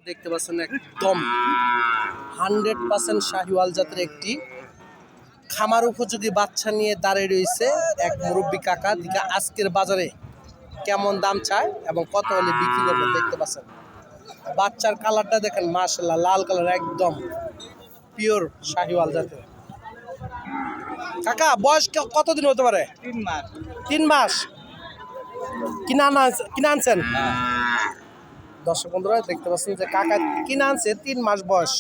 দেখতে পাচ্ছেন একদম 100% শাহিওয়াল জাতের একটি খামার উপযোগী বাচ্চা নিয়ে দাঁড়িয়ে রয়েছে এক মুরব্বী কাকা। দিকে আজকের বাজারে কেমন দাম চায় এবং কত হলে বিক্রি করবে দেখতে পাচ্ছেন। বাচ্চার কালারটা দেখেন, মাশাআল্লাহ লাল কালার, একদম পিওর শাহিওয়াল জাতের। কাকা বয়স কতদিন হতে পারে? 3 মাস। 3 মাস। কিনা আনছেন? দর্শক বন্ধুরা দেখতে পাচ্ছেন যে কাকা কিনা আনছে 3 মাস বয়স,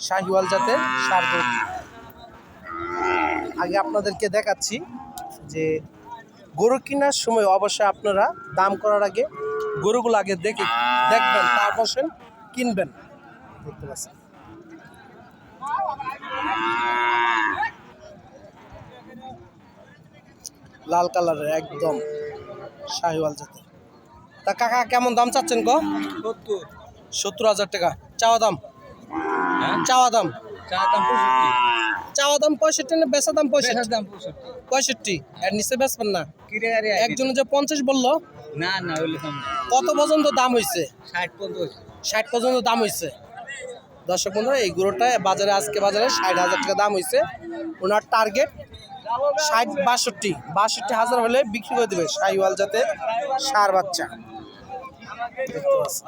শাহিওয়াল জাতের ষাঁড় গরু। আগে আপনাদেরকে দেখাচ্ছি যে গরু কেনার সময় অবশ্যই আপনারা দাম করার আগে গরুগুলো আগে দেখবেন, তারপর কিনবেন। দেখতে পাচ্ছেন লাল কালারের একদম শাহিওয়াল জাতের। তা কাকা কেমন দাম চাচ্ছেন? 70,000 টাকা চাওয়া দাম। চাওয়া দাম 65 না বেচা দাম 65? এর নিচে বেচবেন না? একজন যে 50 বললো, না না হইলে কম। কত পর্যন্ত দাম হয়েছে? 60 পর্যন্ত দাম হয়েছে। দর্শক বন্ধুরা এই গরুটা বাজারে আজকে বাজারে 60,000 টাকা দাম হয়েছে। ওনার টার্গেট 62,000 হলে বিক্রি করে দেবে শাহিওয়াল জাতের ষাঁড় বাচ্চা। দেখতে পাচ্ছেন।